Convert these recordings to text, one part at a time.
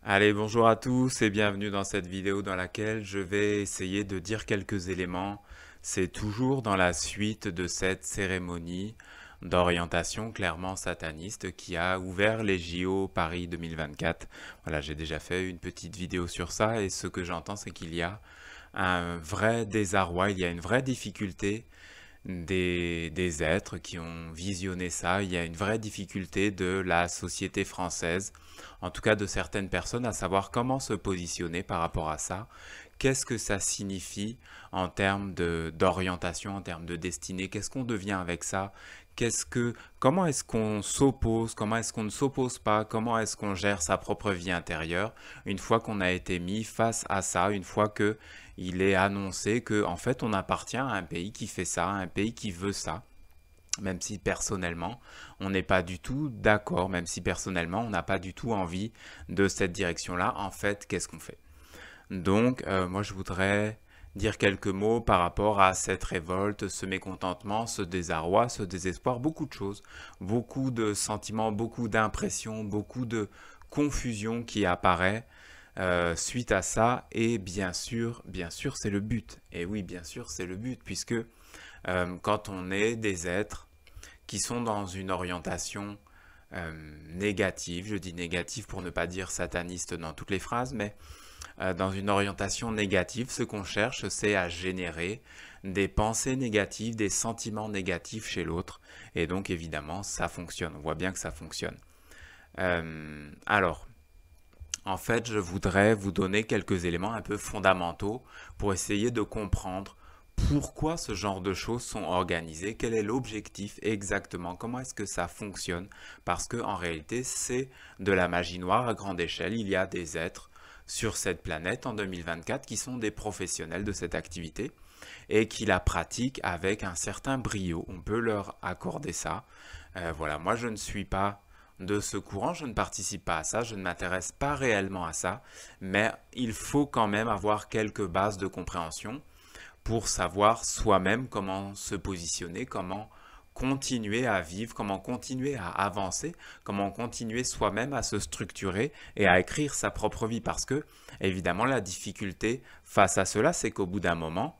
Allez, bonjour à tous et bienvenue dans cette vidéo dans laquelle je vais essayer de dire quelques éléments. C'est toujours dans la suite de cette cérémonie d'orientation clairement sataniste qui a ouvert les JO Paris 2024. Voilà, j'ai déjà fait une petite vidéo sur ça et ce que j'entends c'est qu'il y a un vrai désarroi, il y a une vraie difficulté des êtres qui ont visionné ça. Il y a une vraie difficulté de la société française, en tout cas de certaines personnes, à savoir comment se positionner par rapport à ça. Qu'est-ce que ça signifie en termes d'orientation, en termes de destinée? Qu'est-ce qu'on devient avec ça? Comment est-ce qu'on s'oppose? Comment est-ce qu'on ne s'oppose pas? Comment est-ce qu'on gère sa propre vie intérieure une fois qu'on a été mis face à ça, une fois que il est annoncé que en fait on appartient à un pays qui fait ça, un pays qui veut ça, même si personnellement on n'est pas du tout d'accord, même si personnellement on n'a pas du tout envie de cette direction-là. En fait, qu'est-ce qu'on fait? Donc, moi je voudrais dire quelques mots par rapport à cette révolte, ce mécontentement, ce désarroi, ce désespoir, beaucoup de choses, beaucoup de sentiments, beaucoup d'impressions, beaucoup de confusion qui apparaît suite à ça. Et bien sûr, c'est le but. Et oui, bien sûr, c'est le but, puisque quand on est des êtres qui sont dans une orientation négative, je dis négative pour ne pas dire sataniste dans toutes les phrases, mais dans une orientation négative, ce qu'on cherche, c'est à générer des pensées négatives, des sentiments négatifs chez l'autre. Et donc, évidemment, ça fonctionne. On voit bien que ça fonctionne. Alors, en fait, je voudrais vous donner quelques éléments un peu fondamentaux pour essayer de comprendre pourquoi ce genre de choses sont organisées, quel est l'objectif exactement, comment est-ce que ça fonctionne, parce que en réalité, c'est de la magie noire à grande échelle. Il y a des êtres sur cette planète en 2024 qui sont des professionnels de cette activité et qui la pratiquent avec un certain brio. On peut leur accorder ça. Voilà, moi je ne suis pas de ce courant, je ne participe pas à ça, je ne m'intéresse pas réellement à ça, mais il faut quand même avoir quelques bases de compréhension pour savoir soi-même comment se positionner, comment continuer à vivre, comment continuer à avancer, comment continuer soi-même à se structurer et à écrire sa propre vie. Parce que, évidemment, la difficulté face à cela, c'est qu'au bout d'un moment,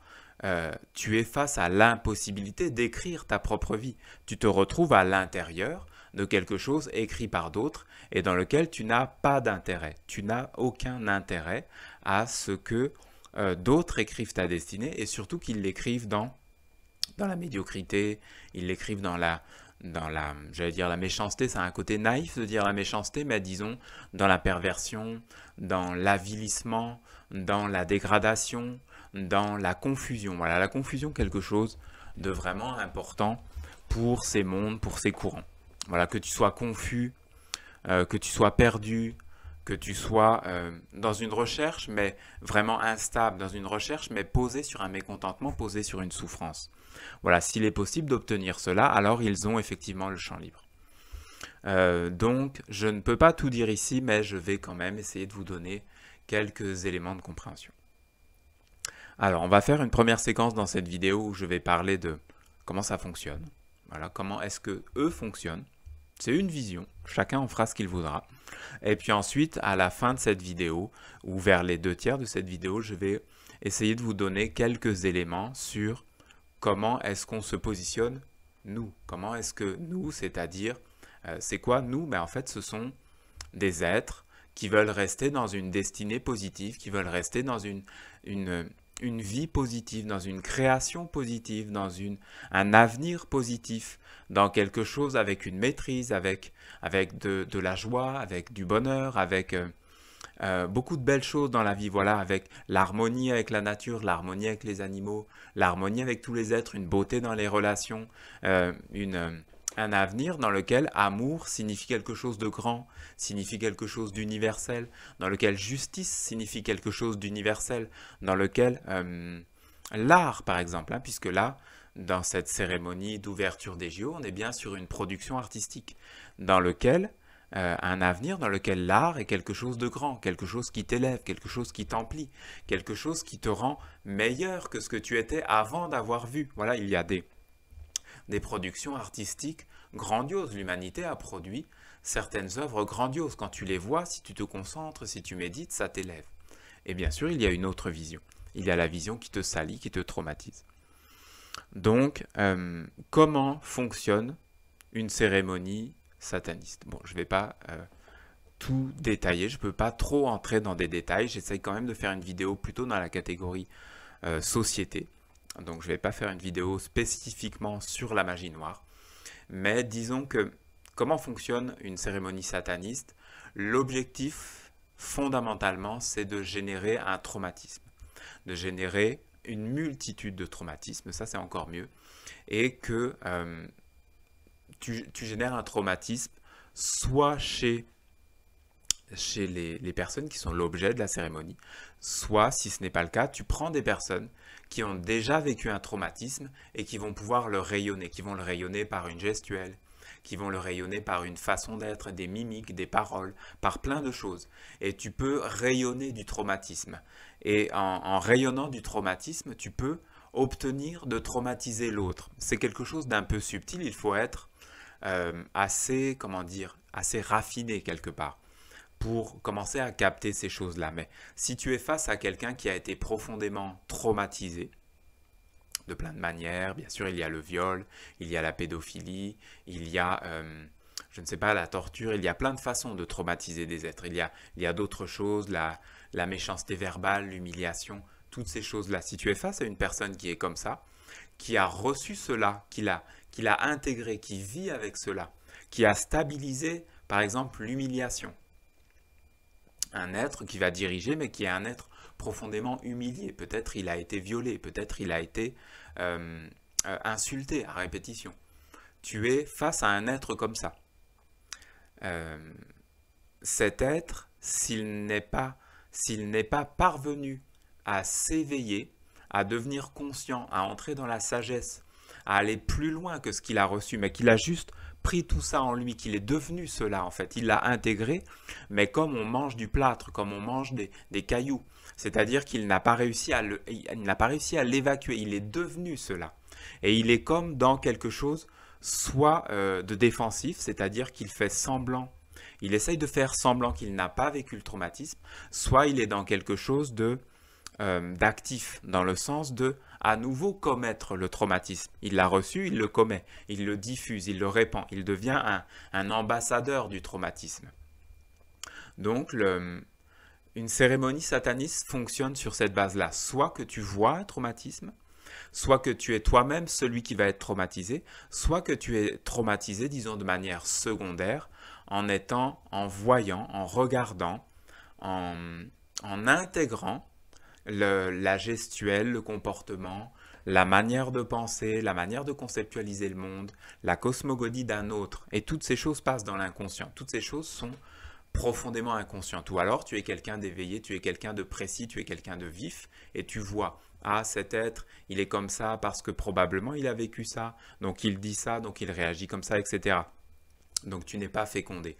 tu es face à l'impossibilité d'écrire ta propre vie. Tu te retrouves à l'intérieur de quelque chose écrit par d'autres et dans lequel tu n'as pas d'intérêt. Tu n'as aucun intérêt à ce que d'autres écrivent ta destinée et surtout qu'ils l'écrivent dans la médiocrité, ils l'écrivent j'allais dire la méchanceté, c'est un côté naïf de dire la méchanceté, mais disons dans la perversion, dans l'avilissement, dans la dégradation, dans la confusion. Voilà, la confusion, quelque chose de vraiment important pour ces mondes, pour ces courants. Voilà, que tu sois confus, que tu sois perdu, que tu sois dans une recherche, mais vraiment instable, dans une recherche, mais posée sur un mécontentement, posée sur une souffrance. Voilà, s'il est possible d'obtenir cela, alors ils ont effectivement le champ libre. Donc, je ne peux pas tout dire ici, mais je vais quand même essayer de vous donner quelques éléments de compréhension. Alors, on va faire une première séquence dans cette vidéo où je vais parler de comment ça fonctionne. Voilà, comment est-ce que eux fonctionnent. C'est une vision, chacun en fera ce qu'il voudra. Et puis ensuite, à la fin de cette vidéo, ou vers les 2 tiers de cette vidéo, je vais essayer de vous donner quelques éléments sur comment est-ce qu'on se positionne nous. Comment est-ce que nous, c'est-à-dire, c'est quoi nous? En fait, ce sont des êtres qui veulent rester dans une destinée positive, qui veulent rester dans une vie positive, dans une création positive, un avenir positif, dans quelque chose avec une maîtrise, avec de la joie, avec du bonheur, avec beaucoup de belles choses dans la vie, voilà, avec l'harmonie avec la nature, l'harmonie avec les animaux, l'harmonie avec tous les êtres, une beauté dans les relations, un avenir dans lequel amour signifie quelque chose de grand, signifie quelque chose d'universel, dans lequel justice signifie quelque chose d'universel, dans lequel l'art, par exemple, hein, puisque là, dans cette cérémonie d'ouverture des JO, on est bien sur une production artistique, dans lequel un avenir dans lequel l'art est quelque chose de grand, quelque chose qui t'élève, quelque chose qui t'emplit, quelque chose qui te rend meilleur que ce que tu étais avant d'avoir vu. Voilà, il y a des productions artistiques grandioses. L'humanité a produit certaines œuvres grandioses. Quand tu les vois, si tu te concentres, si tu médites, ça t'élève. Et bien sûr, il y a une autre vision. Il y a la vision qui te salit, qui te traumatise. Donc, comment fonctionne une cérémonie sataniste? Bon, je ne vais pas tout détailler, je ne peux pas trop entrer dans des détails. J'essaye quand même de faire une vidéo plutôt dans la catégorie société. Donc, je ne vais pas faire une vidéo spécifiquement sur la magie noire. Mais disons que comment fonctionne une cérémonie sataniste? L'objectif, fondamentalement, c'est de générer un traumatisme, de générer une multitude de traumatismes, ça c'est encore mieux, et que tu génères un traumatisme soit chez les personnes qui sont l'objet de la cérémonie, soit, si ce n'est pas le cas, tu prends des personnes qui ont déjà vécu un traumatisme et qui vont pouvoir le rayonner, qui vont le rayonner par une gestuelle, qui vont le rayonner par une façon d'être, des mimiques, des paroles, par plein de choses. Et tu peux rayonner du traumatisme. Et en rayonnant du traumatisme, tu peux obtenir de traumatiser l'autre. C'est quelque chose d'un peu subtil, il faut être assez, comment dire, assez raffiné quelque part pour commencer à capter ces choses-là. Mais si tu es face à quelqu'un qui a été profondément traumatisé, de plein de manières, bien sûr il y a le viol, il y a la pédophilie, il y a, je ne sais pas, la torture, il y a plein de façons de traumatiser des êtres. Il y a d'autres choses, la méchanceté verbale, l'humiliation, toutes ces choses-là. Si tu es face à une personne qui est comme ça, qui a reçu cela, qui l'a intégré, qui vit avec cela, qui a stabilisé, par exemple, l'humiliation, un être qui va diriger, mais qui est un être profondément humilié. Peut-être il a été violé, peut-être il a été insulté à répétition. Tu es face à un être comme ça. Cet être, s'il n'est pas parvenu à s'éveiller, à devenir conscient, à entrer dans la sagesse, à aller plus loin que ce qu'il a reçu, mais qu'il a juste pris tout ça en lui, qu'il est devenu cela en fait. Il l'a intégré, mais comme on mange du plâtre, comme on mange des cailloux. C'est-à-dire qu'il n'a pas réussi à l'évacuer, il est devenu cela. Et il est comme dans quelque chose soit de défensif, c'est-à-dire qu'il fait semblant, il essaye de faire semblant qu'il n'a pas vécu le traumatisme, soit il est dans quelque chose d'actif, dans le sens de à nouveau commettre le traumatisme. Il l'a reçu, il le commet, il le diffuse, il le répand, il devient un ambassadeur du traumatisme. Donc, une cérémonie sataniste fonctionne sur cette base-là. Soit que tu vois un traumatisme, soit que tu es toi-même celui qui va être traumatisé, soit que tu es traumatisé, disons de manière secondaire, en voyant, en regardant, en intégrant la gestuelle, le comportement, la manière de penser, la manière de conceptualiser le monde, la cosmogonie d'un autre. Et toutes ces choses passent dans l'inconscient. Toutes ces choses sont profondément inconscientes. Ou alors tu es quelqu'un d'éveillé, tu es quelqu'un de précis, tu es quelqu'un de vif, et tu vois, ah cet être, il est comme ça parce que probablement il a vécu ça, donc il dit ça, donc il réagit comme ça, etc. Donc tu n'es pas fécondé.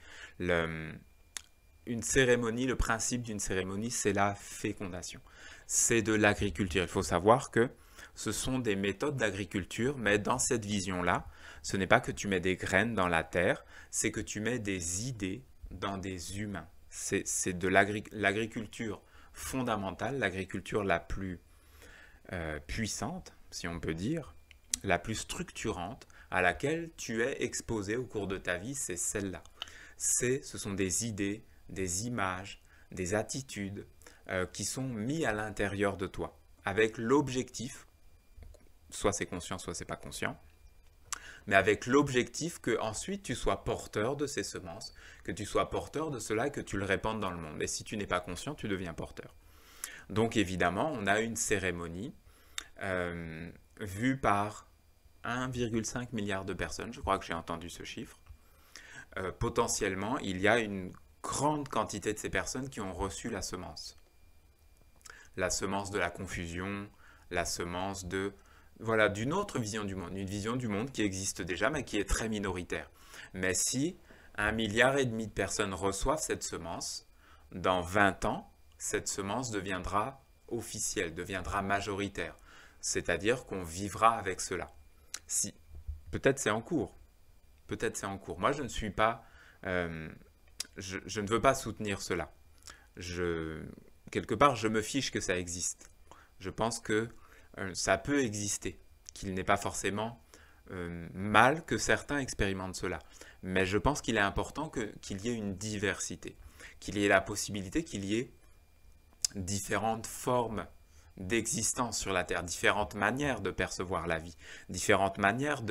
Une cérémonie, le principe d'une cérémonie, c'est la fécondation. C'est de l'agriculture. Il faut savoir que ce sont des méthodes d'agriculture, mais dans cette vision-là, ce n'est pas que tu mets des graines dans la terre, c'est que tu mets des idées dans des humains. C'est de l'agriculture fondamentale, l'agriculture la plus puissante, si on peut dire, la plus structurante, à laquelle tu es exposé au cours de ta vie, c'est celle-là. Ce sont des idées, des images, des attitudes qui sont mis à l'intérieur de toi, avec l'objectif, soit c'est conscient, soit c'est pas conscient, mais avec l'objectif que ensuite tu sois porteur de ces semences, que tu sois porteur de cela et que tu le répandes dans le monde. Et si tu n'es pas conscient, tu deviens porteur. Donc évidemment, on a une cérémonie vue par 1,5 milliard de personnes, je crois que j'ai entendu ce chiffre. Potentiellement, il y a une grande quantité de ces personnes qui ont reçu la semence. La semence de la confusion, la semence d'une autre vision du monde, une vision du monde qui existe déjà mais qui est très minoritaire. Mais si 1,5 milliard de personnes reçoivent cette semence, dans 20 ans, cette semence deviendra officielle, deviendra majoritaire. C'est-à-dire qu'on vivra avec cela. Peut-être c'est en cours. Peut-être c'est en cours. Moi, je ne suis pas Euh, je ne veux pas soutenir cela. Je, quelque part, je me fiche que ça existe. Je pense que ça peut exister, qu'il n'est pas forcément mal que certains expérimentent cela. Mais je pense qu'il est important qu'il y ait une diversité, qu'il y ait la possibilité qu'il y ait différentes formes d'existence sur la Terre, différentes manières de percevoir la vie, différentes manières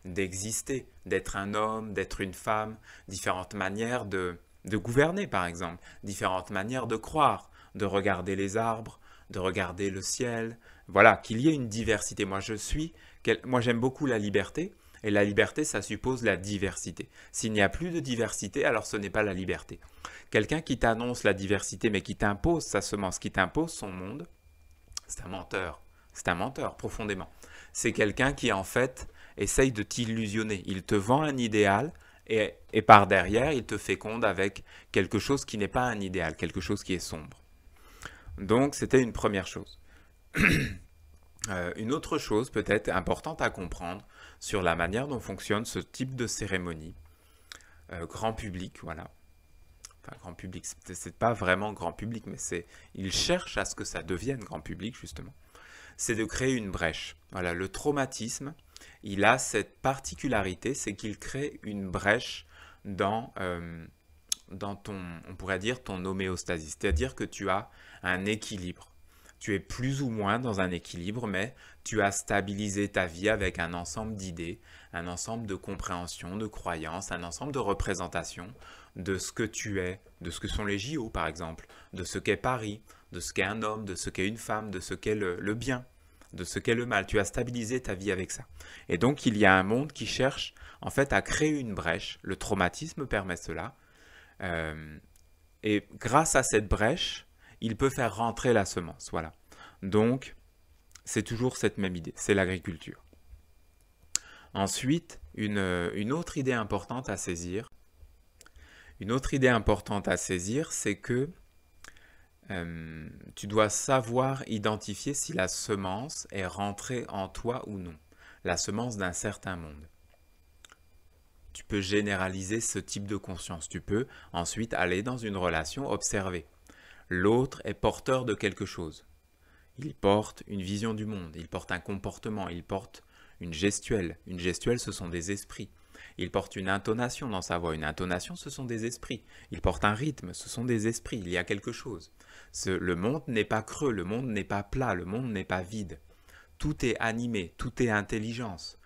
d'exister, d'être un homme, d'être une femme, différentes manières de gouverner par exemple, différentes manières de croire, de regarder les arbres, de regarder le ciel, voilà, qu'il y ait une diversité. Moi j'aime beaucoup la liberté, et la liberté ça suppose la diversité. S'il n'y a plus de diversité, alors ce n'est pas la liberté. Quelqu'un qui t'annonce la diversité mais qui t'impose sa semence, qui t'impose son monde, c'est un menteur. C'est un menteur, profondément. C'est quelqu'un qui, en fait, essaye de t'illusionner. Il te vend un idéal et par derrière, il te féconde avec quelque chose qui n'est pas un idéal, quelque chose qui est sombre. Donc, c'était une première chose. Une autre chose, peut-être importante à comprendre sur la manière dont fonctionne ce type de cérémonie, grand public, voilà. Enfin, grand public, c'est pas vraiment grand public, mais il cherche à ce que ça devienne grand public, justement. C'est de créer une brèche. Voilà, le traumatisme, il a cette particularité, c'est qu'il crée une brèche dans ton, on pourrait dire, ton homéostasie. C'est-à-dire que tu as un équilibre. Tu es plus ou moins dans un équilibre, mais tu as stabilisé ta vie avec un ensemble d'idées, un ensemble de compréhensions, de croyances, un ensemble de représentations de ce que tu es, de ce que sont les JO par exemple, de ce qu'est Paris, de ce qu'est un homme, de ce qu'est une femme, de ce qu'est le bien, de ce qu'est le mal. Tu as stabilisé ta vie avec ça. Et donc il y a un monde qui cherche en fait à créer une brèche. Le traumatisme permet cela. Et grâce à cette brèche, il peut faire rentrer la semence. Voilà. Donc, c'est toujours cette même idée, c'est l'agriculture. Ensuite, une autre idée importante à saisir, c'est que tu dois savoir identifier si la semence est rentrée en toi ou non, la semence d'un certain monde. Tu peux généraliser ce type de conscience. Tu peux ensuite aller dans une relation, observer. L'autre est porteur de quelque chose. Il porte une vision du monde, il porte un comportement, il porte une gestuelle. Une gestuelle, ce sont des esprits. Il porte une intonation dans sa voix. Une intonation, ce sont des esprits. Il porte un rythme, ce sont des esprits. Il y a quelque chose. Le monde n'est pas creux, le monde n'est pas plat, le monde n'est pas vide. Tout est animé, tout est intelligence.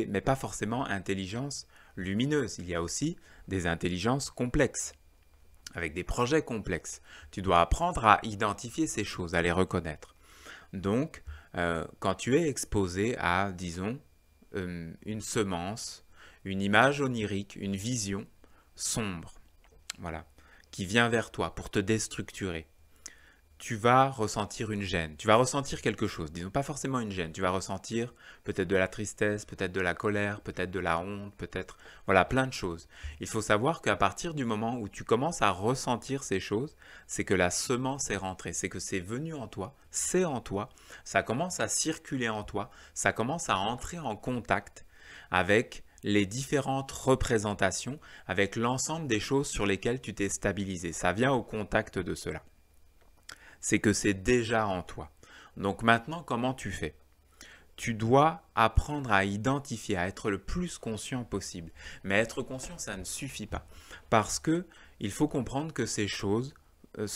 Mais pas forcément intelligence lumineuse. Il y a aussi des intelligences complexes, avec des projets complexes. Tu dois apprendre à identifier ces choses, à les reconnaître. Donc, quand tu es exposé à, disons, une semence, une image onirique, une vision sombre, voilà, qui vient vers toi pour te déstructurer, tu vas ressentir une gêne, tu vas ressentir quelque chose, disons pas forcément une gêne, tu vas ressentir peut-être de la tristesse, peut-être de la colère, peut-être de la honte, peut-être, voilà, plein de choses. Il faut savoir qu'à partir du moment où tu commences à ressentir ces choses, c'est que la semence est rentrée, c'est que c'est venu en toi, c'est en toi, ça commence à circuler en toi, ça commence à entrer en contact avec les différentes représentations, avec l'ensemble des choses sur lesquelles tu t'es stabilisé. Ça vient au contact de cela. C'est que c'est déjà en toi. Donc maintenant, comment tu fais? Tu dois apprendre à identifier, à être le plus conscient possible. Mais être conscient, ça ne suffit pas. Parce que il faut comprendre que ces choses ne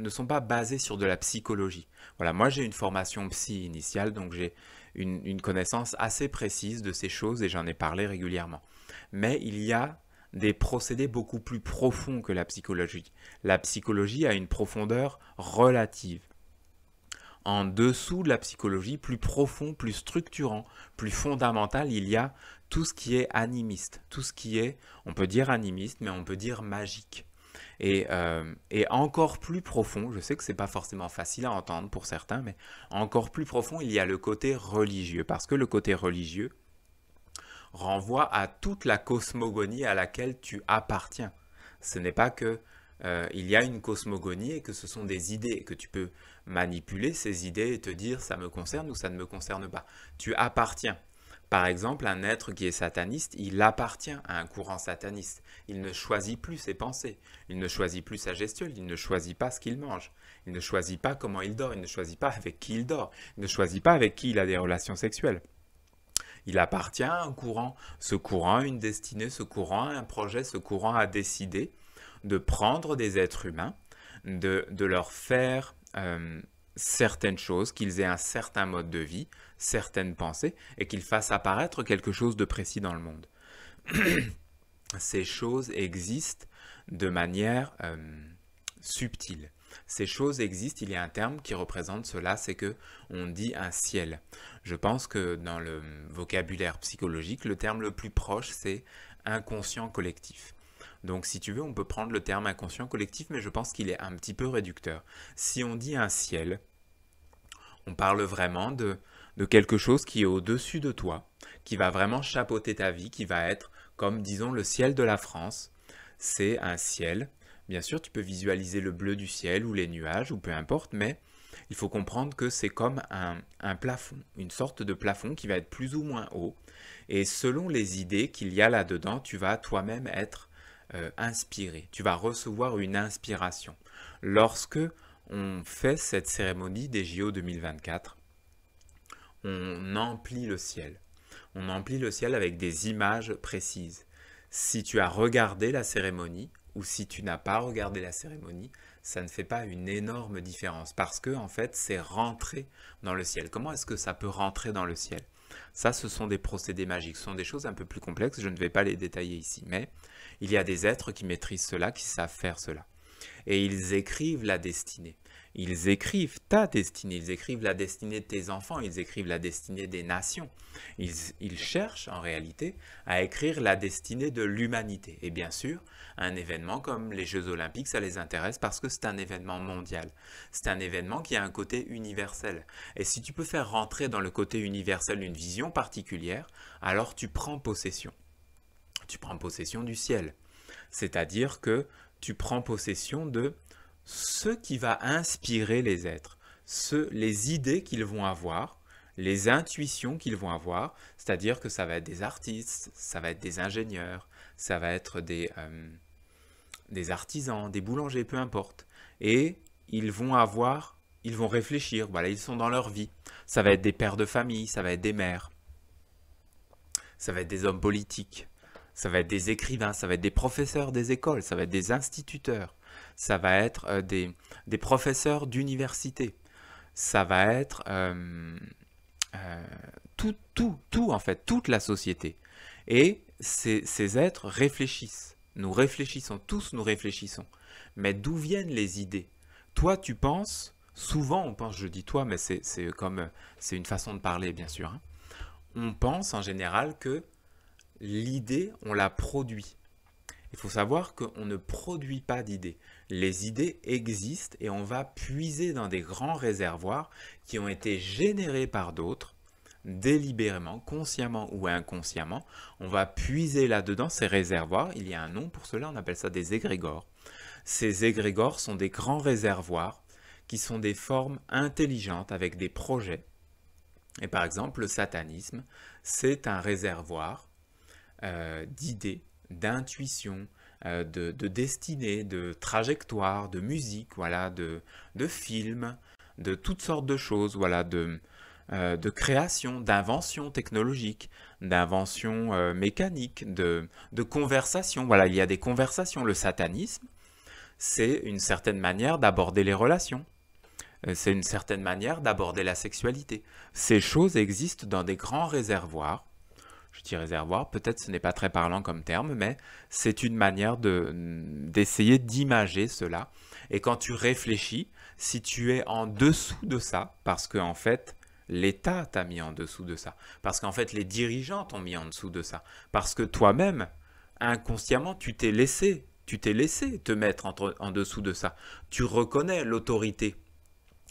sont pas basées sur de la psychologie. Voilà, moi j'ai une formation psy initiale, donc j'ai une connaissance assez précise de ces choses et j'en ai parlé régulièrement. Mais il y a des procédés beaucoup plus profonds que la psychologie. La psychologie a une profondeur relative. En dessous de la psychologie, plus profond, plus structurant, plus fondamental, il y a tout ce qui est animiste, tout ce qui est, on peut dire animiste, mais on peut dire magique. Et encore plus profond, je sais que ce n'est pas forcément facile à entendre pour certains, mais encore plus profond, il y a le côté religieux, parce que le côté religieux renvoie à toute la cosmogonie à laquelle tu appartiens. Ce n'est pas que il y a une cosmogonie et que ce sont des idées et que tu peux manipuler ces idées et te dire ça me concerne ou ça ne me concerne pas. Tu appartiens. Par exemple, un être qui est sataniste, il appartient à un courant sataniste. Il ne choisit plus ses pensées, il ne choisit plus sa gestuelle, il ne choisit pas ce qu'il mange, il ne choisit pas comment il dort, il ne choisit pas avec qui il dort, il ne choisit pas avec qui il a des relations sexuelles. Il appartient à un courant. Ce courant a une destinée, ce courant a un projet, ce courant a décidé de prendre des êtres humains, de leur faire certaines choses, qu'ils aient un certain mode de vie, certaines pensées, et qu'ils fassent apparaître quelque chose de précis dans le monde. Ces choses existent de manière subtile. Ces choses existent, il y a un terme qui représente cela, c'est que on dit un ciel. Je pense que dans le vocabulaire psychologique, le terme le plus proche, c'est inconscient collectif. Donc si tu veux, on peut prendre le terme inconscient collectif, mais je pense qu'il est un petit peu réducteur. Si on dit un ciel, on parle vraiment de quelque chose qui est au-dessus de toi, qui va vraiment chapeauter ta vie, qui va être comme, disons, le ciel de la France. C'est un ciel. Bien sûr, tu peux visualiser le bleu du ciel ou les nuages, ou peu importe, mais il faut comprendre que c'est comme un plafond, une sorte de plafond qui va être plus ou moins haut. Et selon les idées qu'il y a là-dedans, tu vas toi-même être inspiré. Tu vas recevoir une inspiration. Lorsque on fait cette cérémonie des JO 2024, on emplit le ciel. On emplit le ciel avec des images précises. Si tu as regardé la cérémonie ou si tu n'as pas regardé la cérémonie, ça ne fait pas une énorme différence parce que en fait, c'est rentré dans le ciel. Comment est-ce que ça peut rentrer dans le ciel? Ça, ce sont des procédés magiques, ce sont des choses un peu plus complexes, je ne vais pas les détailler ici, mais il y a des êtres qui maîtrisent cela, qui savent faire cela. Et ils écrivent la destinée. Ils écrivent ta destinée, ils écrivent la destinée de tes enfants, ils écrivent la destinée des nations. Ils cherchent en réalité à écrire la destinée de l'humanité. Et bien sûr, un événement comme les Jeux Olympiques, ça les intéresse parce que c'est un événement mondial. C'est un événement qui a un côté universel. Et si tu peux faire rentrer dans le côté universel une vision particulière, alors tu prends possession. Tu prends possession du ciel. C'est-à-dire que tu prends possession de ce qui va inspirer les êtres, les idées qu'ils vont avoir, les intuitions qu'ils vont avoir, c'est-à-dire que ça va être des artistes, ça va être des ingénieurs, ça va être des artisans, des boulangers, peu importe. Et ils vont réfléchir, voilà, ils sont dans leur vie. Ça va être des pères de famille, ça va être des mères, ça va être des hommes politiques, ça va être des écrivains, ça va être des professeurs des écoles, ça va être des instituteurs, ça va être des professeurs d'université, ça va être tout en fait, toute la société. Et ces êtres réfléchissent. Nous réfléchissons, tous nous réfléchissons. Mais d'où viennent les idées? Toi, tu penses, souvent on pense, je dis toi, mais c'est une façon de parler bien sûr, hein. On pense en général que l'idée, on la produit. Il faut savoir qu'on ne produit pas d'idées. Les idées existent et on va puiser dans des grands réservoirs qui ont été générés par d'autres, délibérément, consciemment ou inconsciemment. On va puiser là-dedans ces réservoirs. Il y a un nom pour cela, on appelle ça des égrégores. Ces égrégores sont des grands réservoirs qui sont des formes intelligentes avec des projets. Et par exemple, le satanisme, c'est un réservoir d'idées, d'intuition, de destinée, de trajectoire, de musique, voilà, de films, de toutes sortes de choses, voilà, de création, d'invention technologique, d'invention mécanique, de conversation. Voilà, il y a des conversations. Le satanisme, c'est une certaine manière d'aborder les relations. C'est une certaine manière d'aborder la sexualité. Ces choses existent dans des grands réservoirs. Je dis réservoir, peut-être ce n'est pas très parlant comme terme, mais c'est une manière d'essayer d'imager cela. Et quand tu réfléchis, si tu es en dessous de ça, parce qu'en fait, l'État t'a mis en dessous de ça, parce qu'en fait, les dirigeants t'ont mis en dessous de ça, parce que toi-même, inconsciemment, tu t'es laissé te mettre en dessous de ça. Tu reconnais l'autorité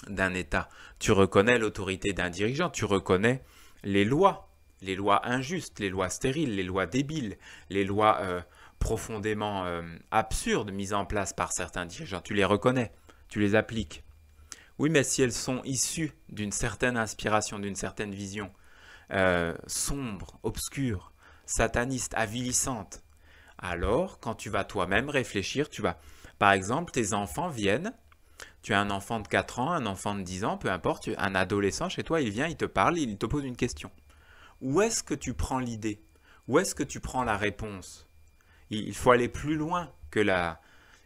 d'un État, tu reconnais l'autorité d'un dirigeant, tu reconnais les lois injustes, les lois stériles, les lois débiles, les lois profondément absurdes mises en place par certains dirigeants. Tu les reconnais, tu les appliques. Oui, mais si elles sont issues d'une certaine inspiration, d'une certaine vision, sombre, obscure, sataniste, avilissante, alors quand tu vas toi-même réfléchir, par exemple, tes enfants viennent, tu as un enfant de 4 ans, un enfant de 10 ans, peu importe, un adolescent chez toi, il vient, il te parle, il te pose une question. Où est-ce que tu prends l'idée? Où est-ce que tu prends la réponse? Il faut aller plus loin que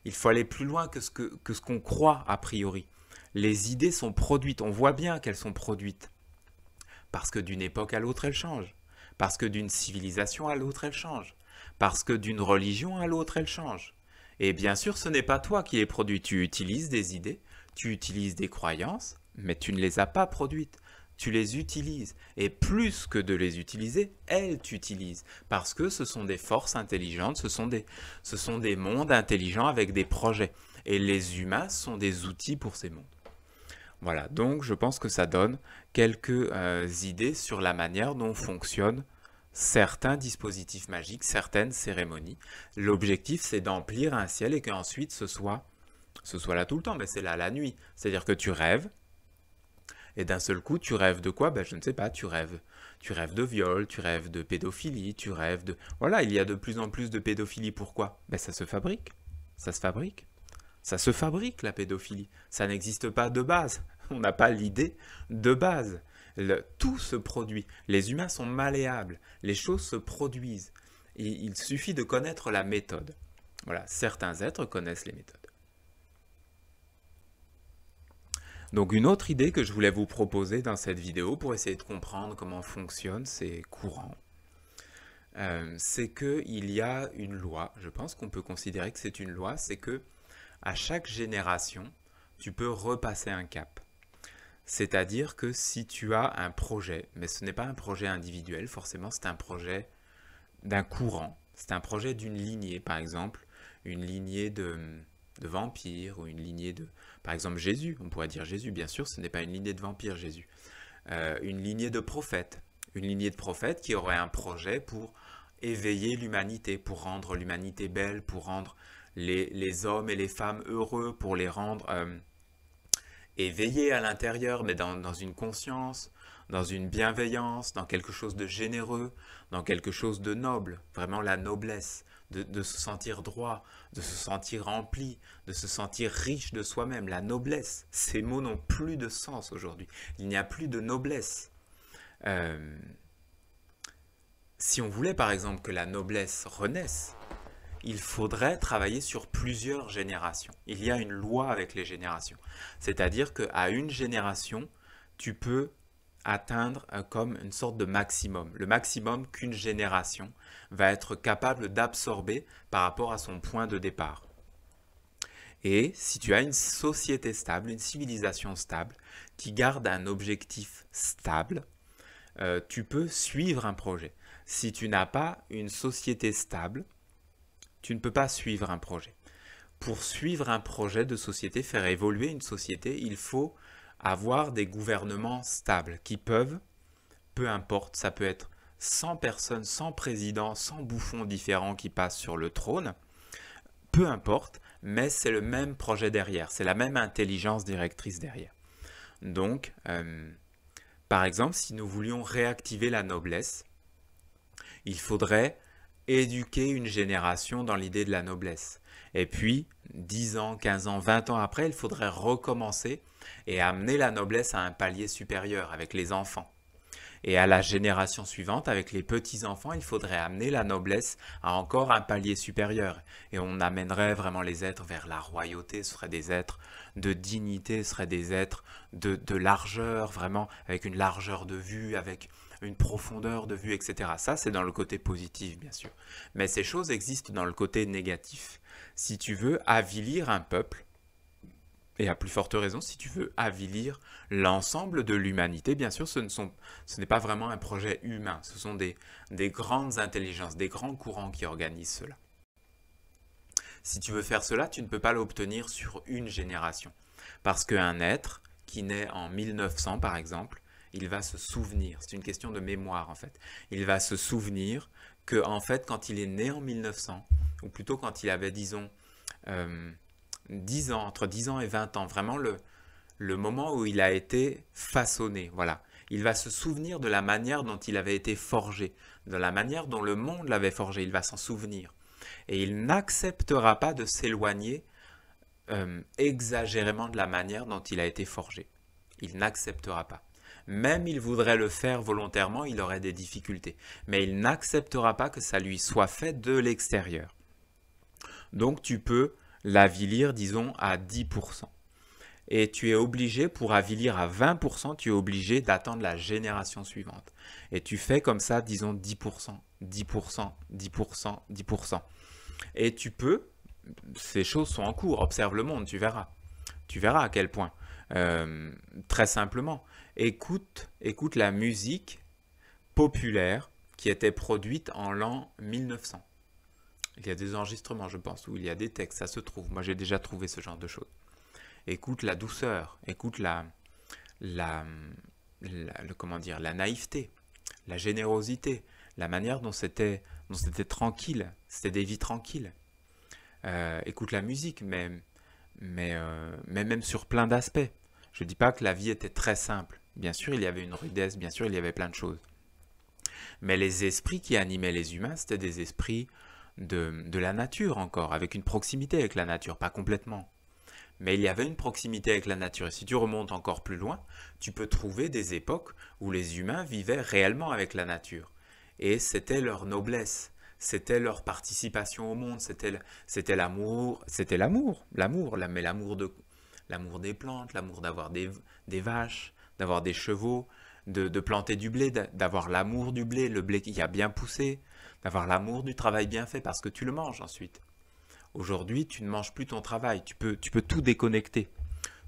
il faut aller plus loin que ce qu'on croit a priori. Les idées sont produites, on voit bien qu'elles sont produites. Parce que d'une époque à l'autre, elles changent. Parce que d'une civilisation à l'autre, elles changent. Parce que d'une religion à l'autre, elles changent. Et bien sûr, ce n'est pas toi qui les produis. Tu utilises des idées, tu utilises des croyances, mais tu ne les as pas produites. Tu les utilises. Et plus que de les utiliser, elles t'utilisent. Parce que ce sont des forces intelligentes, ce sont des mondes intelligents avec des projets. Et les humains sont des outils pour ces mondes. Voilà, donc je pense que ça donne quelques idées sur la manière dont fonctionnent certains dispositifs magiques, certaines cérémonies. L'objectif, c'est d'emplir un ciel et qu'ensuite ce soit là tout le temps, mais c'est là la nuit. C'est-à-dire que tu rêves, et d'un seul coup, tu rêves de quoi? Ben, je ne sais pas, tu rêves de viol, tu rêves de pédophilie, tu rêves de... Voilà, il y a de plus en plus de pédophilie. Pourquoi? Ben, ça se fabrique. Ça se fabrique. Ça se fabrique, la pédophilie. Ça n'existe pas de base. On n'a pas l'idée de base. Tout se produit. Les humains sont malléables. Les choses se produisent. Et il suffit de connaître la méthode. Voilà, certains êtres connaissent les méthodes. Donc une autre idée que je voulais vous proposer dans cette vidéo pour essayer de comprendre comment fonctionnent ces courants, c'est qu'il y a une loi, je pense qu'on peut considérer que c'est une loi, c'est que à chaque génération, tu peux repasser un cap. C'est-à-dire que si tu as un projet, mais ce n'est pas un projet individuel, forcément c'est un projet d'un courant, c'est un projet d'une lignée, par exemple, une lignée de vampires, ou une lignée de... Par exemple Jésus, on pourrait dire Jésus, bien sûr, ce n'est pas une lignée de vampires, Jésus. Une lignée de prophètes, qui aurait un projet pour éveiller l'humanité, pour rendre l'humanité belle, pour rendre les hommes et les femmes heureux, pour les rendre éveillés à l'intérieur, mais dans une conscience, dans une bienveillance, dans quelque chose de généreux, dans quelque chose de noble, vraiment la noblesse, de se sentir droit, de se sentir rempli, de se sentir riche de soi-même, la noblesse. Ces mots n'ont plus de sens aujourd'hui. Il n'y a plus de noblesse. Si on voulait par exemple que la noblesse renaisse, il faudrait travailler sur plusieurs générations. Il y a une loi avec les générations. C'est-à-dire qu'à une génération, tu peux atteindre comme une sorte de maximum. Le maximum qu'une génération va être capable d'absorber par rapport à son point de départ. Et si tu as une société stable, une civilisation stable, qui garde un objectif stable, tu peux suivre un projet. Si tu n'as pas une société stable, tu ne peux pas suivre un projet. Pour suivre un projet de société, faire évoluer une société, il faut avoir des gouvernements stables qui peuvent, peu importe, ça peut être 100 personnes, 100 présidents, 100 bouffons différents qui passent sur le trône, peu importe, mais c'est le même projet derrière, c'est la même intelligence directrice derrière. Donc, par exemple, si nous voulions réactiver la noblesse, il faudrait éduquer une génération dans l'idée de la noblesse. Et puis, 10 ans, 15 ans, 20 ans après, il faudrait recommencer et amener la noblesse à un palier supérieur avec les enfants. Et à la génération suivante, avec les petits-enfants, il faudrait amener la noblesse à encore un palier supérieur. Et on amènerait vraiment les êtres vers la royauté, ce seraient des êtres de dignité, ce seraient des êtres de largeur, vraiment avec une largeur de vue, avec une profondeur de vue, etc. Ça, c'est dans le côté positif, bien sûr. Mais ces choses existent dans le côté négatif. Si tu veux avilir un peuple, et à plus forte raison, si tu veux avilir l'ensemble de l'humanité, bien sûr, ce n'est pas vraiment un projet humain. Ce sont des grandes intelligences, des grands courants qui organisent cela. Si tu veux faire cela, tu ne peux pas l'obtenir sur une génération. Parce qu'un être qui naît en 1900, par exemple, il va se souvenir, c'est une question de mémoire en fait, il va se souvenir que en fait, quand il est né en 1900, ou plutôt quand il avait, disons, 10 ans, entre 10 ans et 20 ans, vraiment le moment où il a été façonné, voilà. Il va se souvenir de la manière dont il avait été forgé, de la manière dont le monde l'avait forgé. Il va s'en souvenir. Et il n'acceptera pas de s'éloigner exagérément de la manière dont il a été forgé. Il n'acceptera pas. Même il voudrait le faire volontairement, il aurait des difficultés. Mais il n'acceptera pas que ça lui soit fait de l'extérieur. Donc tu peux l'avilir, disons, à 10%. Et tu es obligé, pour avilir à 20%, tu es obligé d'attendre la génération suivante. Et tu fais comme ça, disons, 10%, 10%, 10%, 10%. Et tu peux, ces choses sont en cours, observe le monde, tu verras. Tu verras à quel point. Très simplement, écoute la musique populaire qui était produite en l'an 1900. Il y a des enregistrements, je pense, où il y a des textes, ça se trouve. Moi, j'ai déjà trouvé ce genre de choses. Écoute la douceur, écoute comment dire, la naïveté, la générosité, la manière dont c'était tranquille, c'était des vies tranquilles. Écoute la musique, mais même sur plein d'aspects. Je ne dis pas que la vie était très simple. Bien sûr, il y avait une rudesse, bien sûr, il y avait plein de choses. Mais les esprits qui animaient les humains, c'était des esprits de la nature encore, avec une proximité avec la nature, pas complètement. Mais il y avait une proximité avec la nature. Et si tu remontes encore plus loin, tu peux trouver des époques où les humains vivaient réellement avec la nature. Et c'était leur noblesse, c'était leur participation au monde, c'était l'amour, mais l'amour des plantes, l'amour d'avoir des vaches, d'avoir des chevaux, de planter du blé, d'avoir l'amour du blé, le blé qui a bien poussé, d'avoir l'amour du travail bien fait parce que tu le manges ensuite. Aujourd'hui, tu ne manges plus ton travail, tu peux tout déconnecter.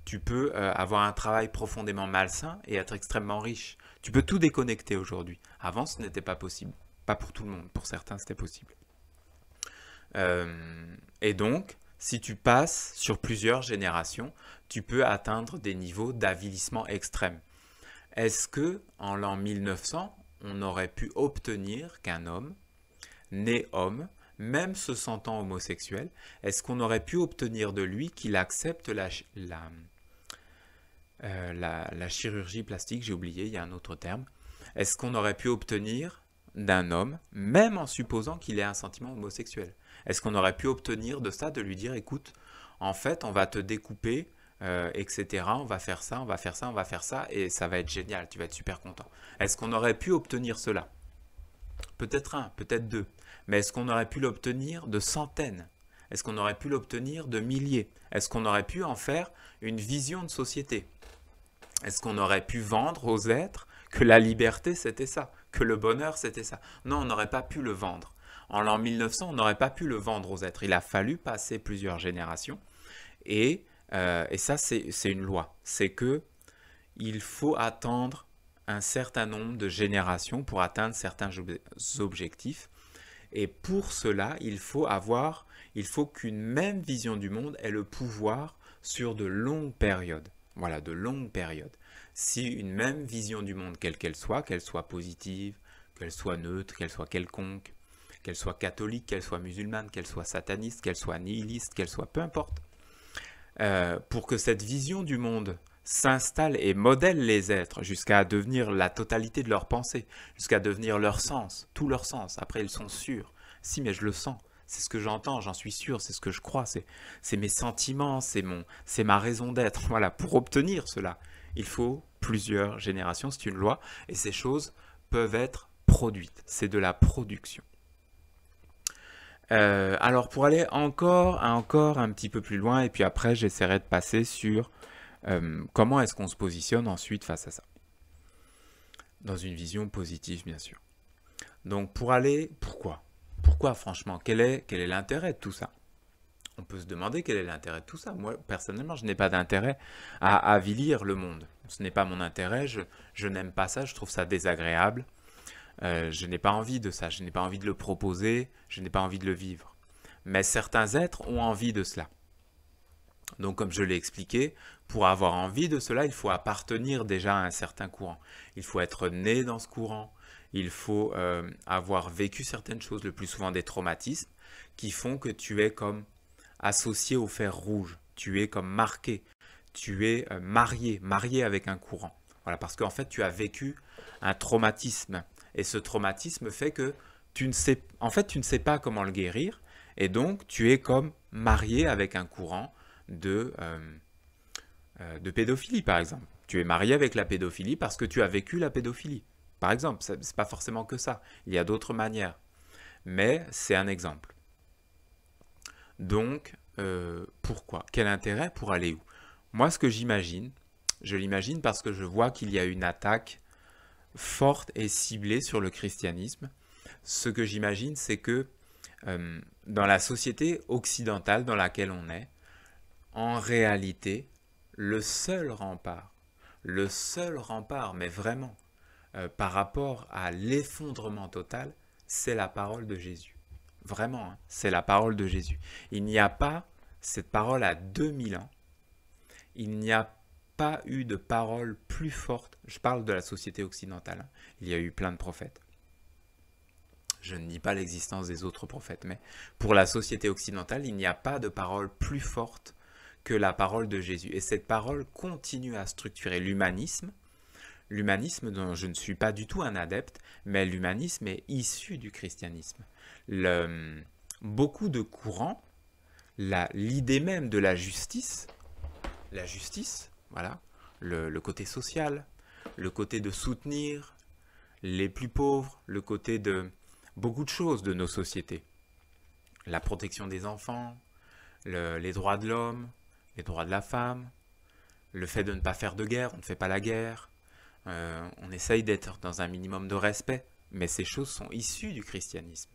Tu peux avoir un travail profondément malsain et être extrêmement riche. Tu peux tout déconnecter aujourd'hui. Avant, ce n'était pas possible. Pas pour tout le monde, pour certains, c'était possible. Et donc, si tu passes sur plusieurs générations, tu peux atteindre des niveaux d'avilissement extrême. Est-ce que, en l'an 1900, on aurait pu obtenir qu'un homme, né homme, même se sentant homosexuel, est-ce qu'on aurait pu obtenir de lui qu'il accepte la chirurgie plastique, j'ai oublié, il y a un autre terme. Est-ce qu'on aurait pu obtenir d'un homme, même en supposant qu'il ait un sentiment homosexuel? Est-ce qu'on aurait pu obtenir de ça, de lui dire, écoute, en fait, on va te découper, etc., on va faire ça, on va faire ça, on va faire ça, et ça va être génial, tu vas être super content. Est-ce qu'on aurait pu obtenir cela? Peut-être un, peut-être deux. Mais est-ce qu'on aurait pu l'obtenir de centaines? Est-ce qu'on aurait pu l'obtenir de milliers? Est-ce qu'on aurait pu en faire une vision de société? Est-ce qu'on aurait pu vendre aux êtres que la liberté c'était ça, que le bonheur c'était ça? Non, on n'aurait pas pu le vendre. En l'an 1900, on n'aurait pas pu le vendre aux êtres. Il a fallu passer plusieurs générations. Et ça, c'est une loi. C'est que il faut attendre un certain nombre de générations pour atteindre certains objectifs. Et pour cela, il faut qu'une même vision du monde ait le pouvoir sur de longues périodes. Voilà, de longues périodes. Si une même vision du monde, quelle qu'elle soit positive, qu'elle soit neutre, qu'elle soit quelconque, qu'elle soit catholique, qu'elle soit musulmane, qu'elle soit sataniste, qu'elle soit nihiliste, qu'elle soit peu importe, pour que cette vision du monde s'installe et modèle les êtres jusqu'à devenir la totalité de leur pensée, jusqu'à devenir leur sens, tout leur sens. Après, ils sont sûrs. Si, mais je le sens. C'est ce que j'entends, j'en suis sûr, c'est ce que je crois, c'est mes sentiments, c'est ma raison d'être. Voilà, pour obtenir cela, il faut plusieurs générations, c'est une loi, et ces choses peuvent être produites. C'est de la production. Alors, pour aller encore un petit peu plus loin, et puis après, j'essaierai de passer sur comment est-ce qu'on se positionne ensuite face à ça. Dans une vision positive, bien sûr. Donc, pourquoi? Pourquoi, franchement? Quel est l'intérêt de tout ça? On peut se demander quel est l'intérêt de tout ça. Moi, personnellement, je n'ai pas d'intérêt à avilir le monde. Ce n'est pas mon intérêt, je n'aime pas ça, je trouve ça désagréable. Je n'ai pas envie de ça, je n'ai pas envie de le proposer, je n'ai pas envie de le vivre. Mais certains êtres ont envie de cela. Donc, comme je l'ai expliqué, pour avoir envie de cela, il faut appartenir déjà à un certain courant. Il faut être né dans ce courant. Il faut avoir vécu certaines choses, le plus souvent des traumatismes, qui font que tu es comme associé au fer rouge. Tu es comme marqué. Tu es marié avec un courant. Voilà, parce qu'en fait, tu as vécu un traumatisme. Et ce traumatisme fait que tu ne sais pas comment le guérir. Et donc, tu es comme marié avec un courant de pédophilie, par exemple. Tu es marié avec la pédophilie parce que tu as vécu la pédophilie. Par exemple, ce n'est pas forcément que ça. Il y a d'autres manières. Mais c'est un exemple. Donc, pourquoi? Quel intérêt pour aller où? Moi, ce que j'imagine, je l'imagine parce que je vois qu'il y a une attaque forte et ciblée sur le christianisme. Ce que j'imagine, c'est que dans la société occidentale dans laquelle on est, en réalité, le seul rempart, mais vraiment, par rapport à l'effondrement total, c'est la parole de Jésus. Vraiment, hein, c'est la parole de Jésus. Il n'y a pas cette parole à 2000 ans. Il n'y a pas eu de parole plus forte. Je parle de la société occidentale. Hein. Il y a eu plein de prophètes. Je ne nie pas l'existence des autres prophètes, mais pour la société occidentale, il n'y a pas de parole plus forte que la parole de Jésus. Et cette parole continue à structurer l'humanisme. L'humanisme dont je ne suis pas du tout un adepte, mais l'humanisme est issu du christianisme. Beaucoup de courants, l'idée même de la justice, voilà, le côté social, le côté de soutenir les plus pauvres, le côté de beaucoup de choses de nos sociétés. La protection des enfants, les droits de l'homme, les droits de la femme, le fait de ne pas faire de guerre, on ne fait pas la guerre, on essaye d'être dans un minimum de respect, mais ces choses sont issues du christianisme.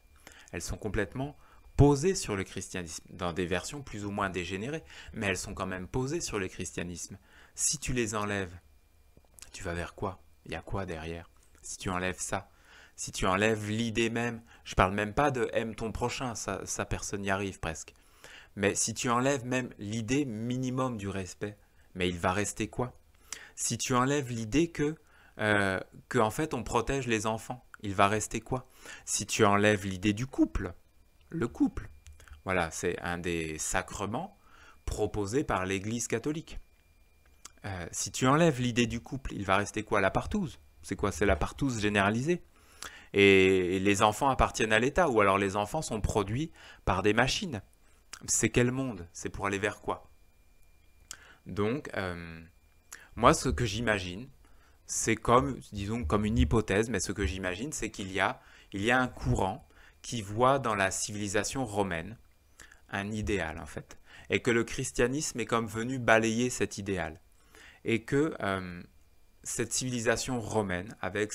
Elles sont complètement posées sur le christianisme, dans des versions plus ou moins dégénérées, mais elles sont quand même posées sur le christianisme. Si tu les enlèves, tu vas vers quoi? Il y a quoi derrière? Si tu enlèves ça, si tu enlèves l'idée même, je parle même pas de aime ton prochain, ça personne n'y arrive presque. Mais si tu enlèves même l'idée minimum du respect, mais il va rester quoi? Si tu enlèves l'idée que en fait on protège les enfants, il va rester quoi? Si tu enlèves l'idée du couple, le couple, voilà, c'est un des sacrements proposés par l'Église catholique. Si tu enlèves l'idée du couple, il va rester quoi? La partouze. C'est quoi? C'est la partouze généralisée. Et les enfants appartiennent à l'État, ou alors les enfants sont produits par des machines. C'est quel monde? C'est pour aller vers quoi? Donc, moi, ce que j'imagine, c'est comme, disons, comme une hypothèse, mais ce que j'imagine, c'est il y a un courant qui voit dans la civilisation romaine un idéal, en fait. Et que le christianisme est comme venu balayer cet idéal. Et que cette civilisation romaine, avec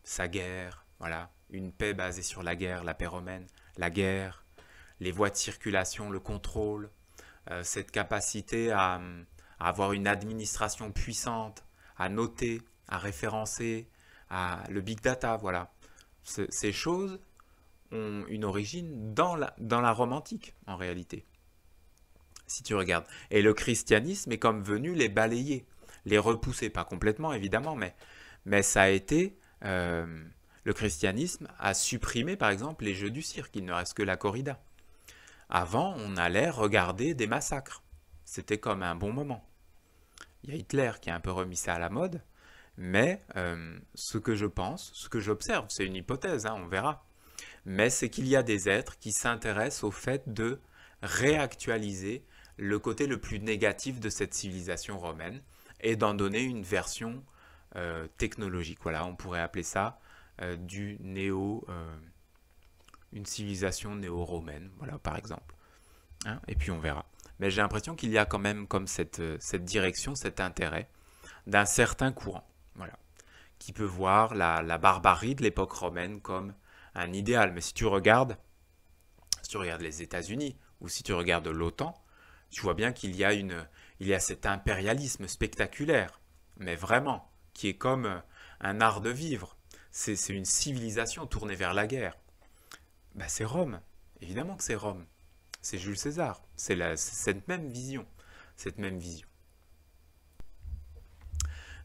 sa guerre, voilà, une paix basée sur la guerre, la paix romaine, la guerre, les voies de circulation, le contrôle, cette capacité à avoir une administration puissante, à noter, à référencer, le big data, voilà. Ces choses ont une origine dans la Rome antique, en réalité, si tu regardes. Et le christianisme est comme venu les balayer, les repousser, pas complètement évidemment, mais ça a été... le christianisme a supprimé par exemple les jeux du cirque, il ne reste que la corrida. Avant, on allait regarder des massacres. C'était comme un bon moment. Il y a Hitler qui a un peu remis ça à la mode, mais ce que je pense, ce que j'observe, c'est une hypothèse, hein, on verra, mais c'est qu'il y a des êtres qui s'intéressent au fait de réactualiser le côté le plus négatif de cette civilisation romaine et d'en donner une version technologique. Voilà, on pourrait appeler ça une civilisation néo-romaine, voilà, par exemple. Hein, et puis on verra. Mais j'ai l'impression qu'il y a quand même comme cette direction, cet intérêt d'un certain courant, voilà, qui peut voir la barbarie de l'époque romaine comme un idéal. Mais si tu regardes les États-Unis ou si tu regardes l'OTAN, tu vois bien qu'il y a cet impérialisme spectaculaire, mais vraiment, qui est comme un art de vivre. C'est une civilisation tournée vers la guerre. Ben, c'est Rome, évidemment que c'est Rome. C'est Jules César, c'est cette même vision, cette même vision.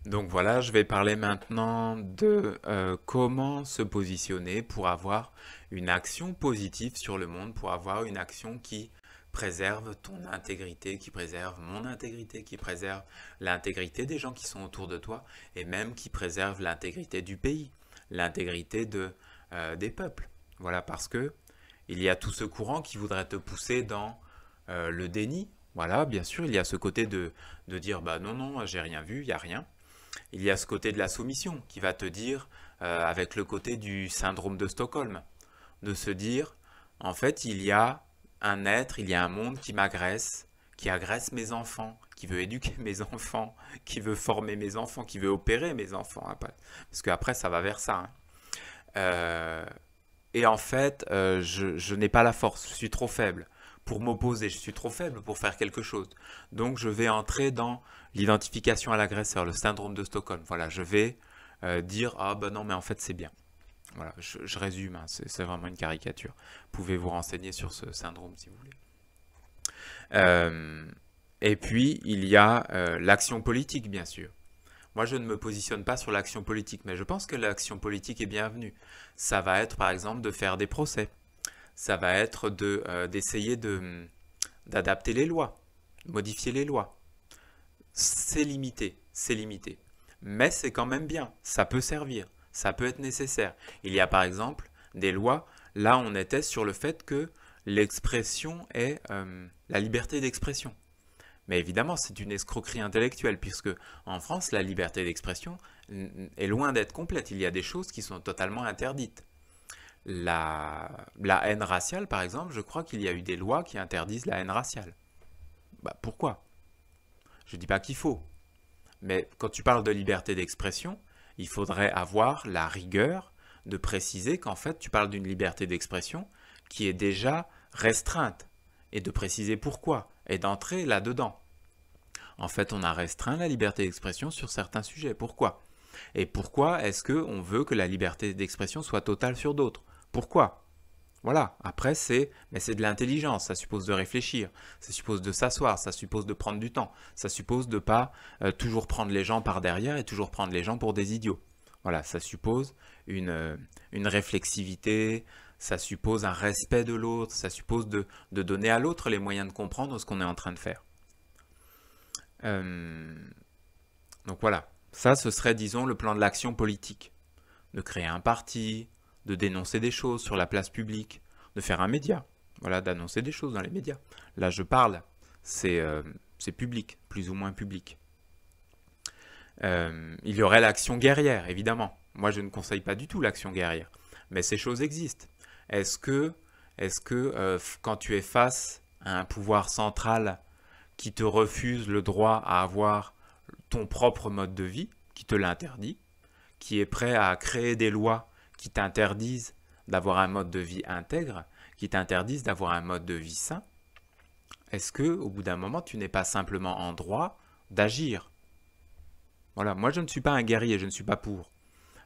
Donc voilà, je vais parler maintenant de comment se positionner pour avoir une action positive sur le monde, pour avoir une action qui préserve ton intégrité, qui préserve mon intégrité, qui préserve l'intégrité des gens qui sont autour de toi et même qui préserve l'intégrité du pays, l'intégrité des peuples. Voilà, parce que il y a tout ce courant qui voudrait te pousser dans le déni. Voilà, bien sûr, il y a ce côté de dire bah non, non, j'ai rien vu, il n'y a rien. Il y a ce côté de la soumission qui va te dire, avec le côté du syndrome de Stockholm, de se dire, en fait, il y a un être, il y a un monde qui m'agresse, qui agresse mes enfants, qui veut éduquer mes enfants, qui veut former mes enfants, qui veut opérer mes enfants. Hein, parce qu'après, ça va vers ça. Hein. Euh, et en fait, je n'ai pas la force, je suis trop faible pour m'opposer, je suis trop faible pour faire quelque chose. Donc je vais entrer dans l'identification à l'agresseur, le syndrome de Stockholm. Voilà, je vais dire, ah ben non, mais en fait c'est bien. Voilà, je résume, hein, c'est vraiment une caricature. Vous pouvez vous renseigner sur ce syndrome si vous voulez. Euh, et puis, il y a l'action politique, bien sûr. Moi, je ne me positionne pas sur l'action politique, mais je pense que l'action politique est bienvenue. Ça va être, par exemple, de faire des procès. Ça va être d'essayer d'adapter les lois, modifier les lois. C'est limité, c'est limité. Mais c'est quand même bien, ça peut servir, ça peut être nécessaire. Il y a par exemple des lois, là on était sur le fait que l'expression est la liberté d'expression. Mais évidemment, c'est une escroquerie intellectuelle, puisque en France, la liberté d'expression est loin d'être complète. Il y a des choses qui sont totalement interdites. La haine raciale, par exemple, je crois qu'il y a eu des lois qui interdisent la haine raciale. Bah, pourquoi? Je ne dis pas qu'il faut. Mais quand tu parles de liberté d'expression, il faudrait avoir la rigueur de préciser qu'en fait, tu parles d'une liberté d'expression qui est déjà restreinte, et de préciser pourquoi, et d'entrer là-dedans. En fait, on a restreint la liberté d'expression sur certains sujets. Pourquoi? Et pourquoi est-ce qu'on veut que la liberté d'expression soit totale sur d'autres? Pourquoi? Voilà, après mais c'est de l'intelligence, ça suppose de réfléchir, ça suppose de s'asseoir, ça suppose de prendre du temps, ça suppose de ne pas toujours prendre les gens par derrière et toujours prendre les gens pour des idiots. Voilà, ça suppose une réflexivité, ça suppose un respect de l'autre, ça suppose de donner à l'autre les moyens de comprendre ce qu'on est en train de faire. Donc voilà, ça ce serait disons le plan de l'action politique, de créer un parti, de dénoncer des choses sur la place publique, de faire un média, voilà, d'annoncer des choses dans les médias. Là, je parle, c'est public, plus ou moins public. Il y aurait l'action guerrière, évidemment. Moi, je ne conseille pas du tout l'action guerrière, mais ces choses existent. Est-ce que quand tu es face à un pouvoir central qui te refuse le droit à avoir ton propre mode de vie, qui te l'interdit, qui est prêt à créer des lois qui t'interdisent d'avoir un mode de vie intègre, qui t'interdisent d'avoir un mode de vie sain, est-ce que, au bout d'un moment, tu n'es pas simplement en droit d'agir? Voilà, moi je ne suis pas un guerrier, je ne suis pas pour.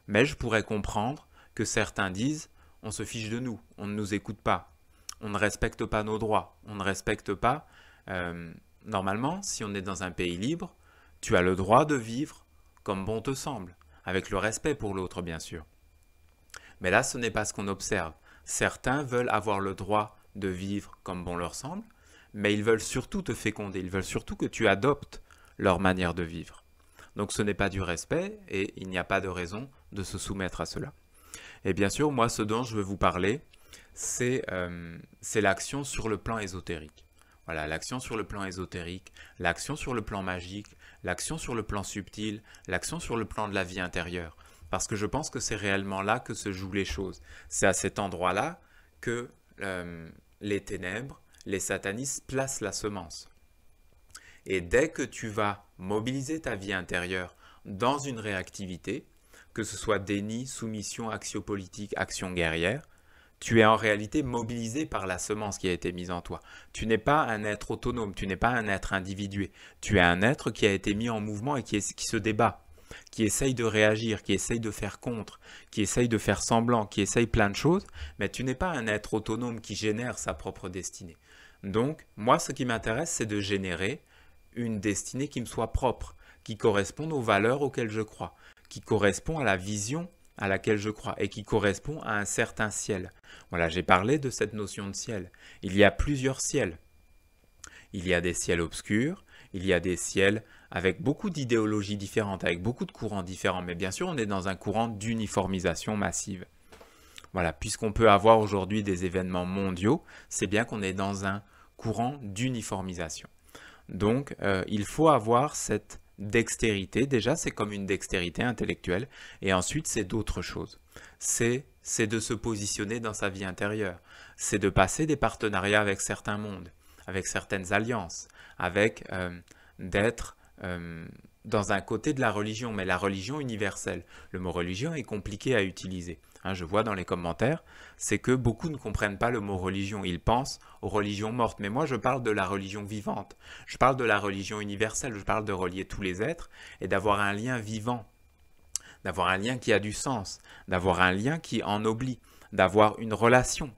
Mais je pourrais comprendre que certains disent, on se fiche de nous, on ne nous écoute pas, on ne respecte pas nos droits, on ne respecte pas... normalement, si on est dans un pays libre, tu as le droit de vivre comme bon te semble, avec le respect pour l'autre bien sûr. Mais là, ce n'est pas ce qu'on observe. Certains veulent avoir le droit de vivre comme bon leur semble, mais ils veulent surtout te féconder, ils veulent surtout que tu adoptes leur manière de vivre. Donc ce n'est pas du respect et il n'y a pas de raison de se soumettre à cela. Et bien sûr, moi, ce dont je veux vous parler, c'est l'action sur le plan ésotérique. Voilà, l'action sur le plan ésotérique, l'action sur le plan magique, l'action sur le plan subtil, l'action sur le plan de la vie intérieure. Parce que je pense que c'est réellement là que se jouent les choses. C'est à cet endroit-là que les ténèbres, les satanistes placent la semence. Et dès que tu vas mobiliser ta vie intérieure dans une réactivité, que ce soit déni, soumission, action politique, action guerrière, tu es en réalité mobilisé par la semence qui a été mise en toi. Tu n'es pas un être autonome, tu n'es pas un être individué. Tu es un être qui a été mis en mouvement et qui se débat, qui essaye de réagir, qui essaye de faire contre, qui essaye de faire semblant, qui essaye plein de choses, mais tu n'es pas un être autonome qui génère sa propre destinée. Donc, moi, ce qui m'intéresse, c'est de générer une destinée qui me soit propre, qui corresponde aux valeurs auxquelles je crois, qui correspond à la vision à laquelle je crois et qui correspond à un certain ciel. Voilà, j'ai parlé de cette notion de ciel. Il y a plusieurs ciels. Il y a des ciels obscurs, il y a des ciels avec beaucoup d'idéologies différentes, avec beaucoup de courants différents, mais bien sûr on est dans un courant d'uniformisation massive. Voilà, puisqu'on peut avoir aujourd'hui des événements mondiaux, c'est bien qu'on est dans un courant d'uniformisation. Donc, il faut avoir cette dextérité. Déjà, c'est comme une dextérité intellectuelle. Et ensuite, c'est d'autres choses. C'est de se positionner dans sa vie intérieure. C'est de passer des partenariats avec certains mondes, avec certaines alliances, avec d'être dans un côté de la religion, mais la religion universelle. Le mot religion est compliqué à utiliser. Hein, je vois dans les commentaires, c'est que beaucoup ne comprennent pas le mot religion. Ils pensent aux religions mortes. Mais moi, je parle de la religion vivante. Je parle de la religion universelle. Je parle de relier tous les êtres et d'avoir un lien vivant, d'avoir un lien qui a du sens, d'avoir un lien qui ennoblit, d'avoir une relation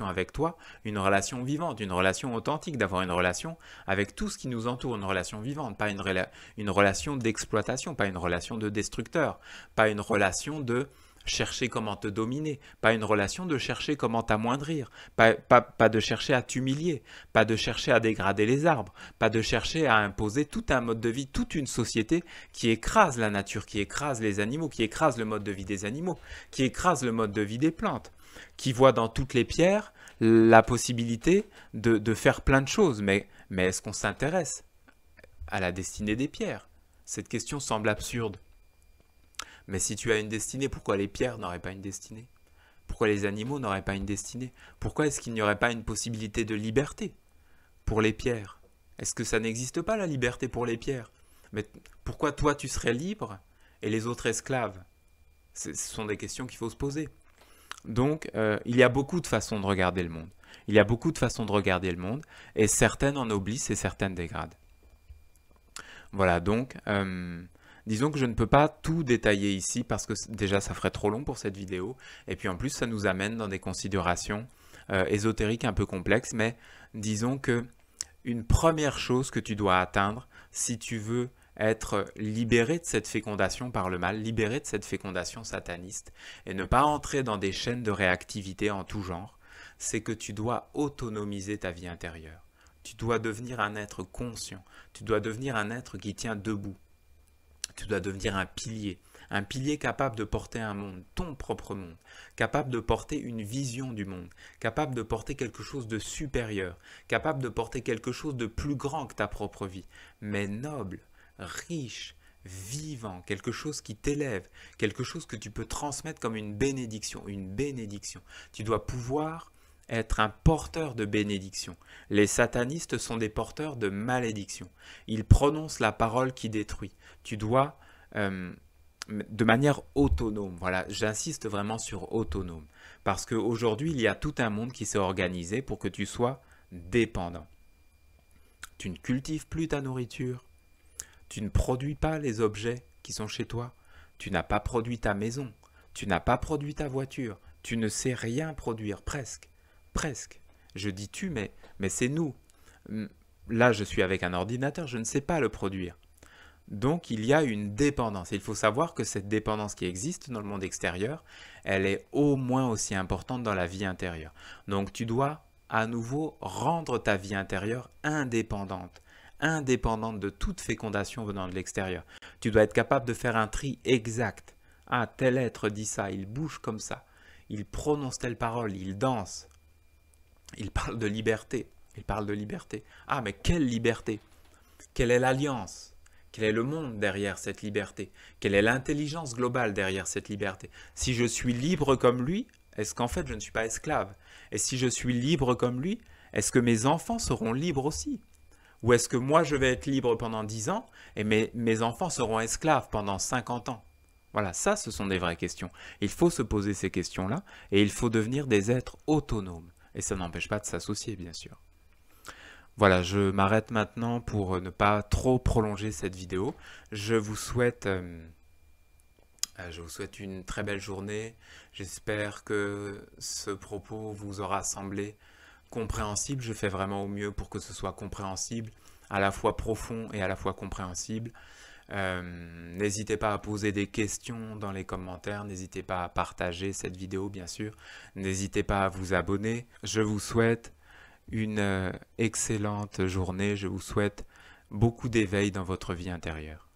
avec toi, une relation vivante, une relation authentique, d'avoir une relation avec tout ce qui nous entoure, une relation vivante, pas une relation d'exploitation, pas une relation de destructeur, pas une relation de chercher comment te dominer, pas une relation de chercher comment t'amoindrir, pas de chercher à t'humilier, pas de chercher à dégrader les arbres, pas de chercher à imposer tout un mode de vie, toute une société qui écrase la nature, qui écrase les animaux, qui écrase le mode de vie des animaux, qui écrase le mode de vie des plantes, qui voit dans toutes les pierres la possibilité de faire plein de choses. Mais est-ce qu'on s'intéresse à la destinée des pierres? Cette question semble absurde. Mais si tu as une destinée, pourquoi les pierres n'auraient pas une destinée? Pourquoi les animaux n'auraient pas une destinée? Pourquoi est-ce qu'il n'y aurait pas une possibilité de liberté pour les pierres? Est-ce que ça n'existe pas la liberté pour les pierres? Mais pourquoi toi tu serais libre et les autres esclaves? Ce sont des questions qu'il faut se poser. Donc il y a beaucoup de façons de regarder le monde. Il y a beaucoup de façons de regarder le monde et certaines ennoblissent et certaines dégradent. Voilà, donc disons que je ne peux pas tout détailler ici parce que déjà ça ferait trop long pour cette vidéo et puis en plus ça nous amène dans des considérations ésotériques un peu complexes, mais disons que une première chose que tu dois atteindre si tu veux être libéré de cette fécondation par le mal, libéré de cette fécondation sataniste et ne pas entrer dans des chaînes de réactivité en tout genre, c'est que tu dois autonomiser ta vie intérieure. Tu dois devenir un être conscient, tu dois devenir un être qui tient debout. Tu dois devenir un pilier capable de porter un monde, ton propre monde, capable de porter une vision du monde, capable de porter quelque chose de supérieur, capable de porter quelque chose de plus grand que ta propre vie, mais noble, riche, vivant, quelque chose qui t'élève, quelque chose que tu peux transmettre comme une bénédiction, une bénédiction. Tu dois pouvoir être un porteur de bénédiction. Les satanistes sont des porteurs de malédiction. Ils prononcent la parole qui détruit. Tu dois, de manière autonome, voilà, j'insiste vraiment sur autonome, parce qu'aujourd'hui, il y a tout un monde qui s'est organisé pour que tu sois dépendant. Tu ne cultives plus ta nourriture, tu ne produis pas les objets qui sont chez toi, tu n'as pas produit ta maison, tu n'as pas produit ta voiture, tu ne sais rien produire, presque. Presque. Je dis tu, mais c'est nous. Là, je suis avec un ordinateur, je ne sais pas le produire. Donc, il y a une dépendance. Et il faut savoir que cette dépendance qui existe dans le monde extérieur, elle est au moins aussi importante dans la vie intérieure. Donc, tu dois à nouveau rendre ta vie intérieure indépendante. Indépendante de toute fécondation venant de l'extérieur. Tu dois être capable de faire un tri exact. Ah, tel être dit ça, il bouge comme ça. Il prononce telle parole, il danse. Il parle de liberté. Il parle de liberté. Ah, mais quelle liberté? Quelle est l'alliance? Quel est le monde derrière cette liberté? Quelle est l'intelligence globale derrière cette liberté? Si je suis libre comme lui, est-ce qu'en fait je ne suis pas esclave? Et si je suis libre comme lui, est-ce que mes enfants seront libres aussi? Ou est-ce que moi je vais être libre pendant 10 ans et mes enfants seront esclaves pendant 50 ans? Voilà, ça ce sont des vraies questions. Il faut se poser ces questions-là et il faut devenir des êtres autonomes. Et ça n'empêche pas de s'associer, bien sûr. Voilà, je m'arrête maintenant pour ne pas trop prolonger cette vidéo. Je vous souhaite une très belle journée. J'espère que ce propos vous aura semblé compréhensible. Je fais vraiment au mieux pour que ce soit compréhensible, à la fois profond et à la fois compréhensible. N'hésitez pas à poser des questions dans les commentaires, n'hésitez pas à partager cette vidéo bien sûr, n'hésitez pas à vous abonner. Je vous souhaite une excellente journée. Je vous souhaite beaucoup d'éveil dans votre vie intérieure.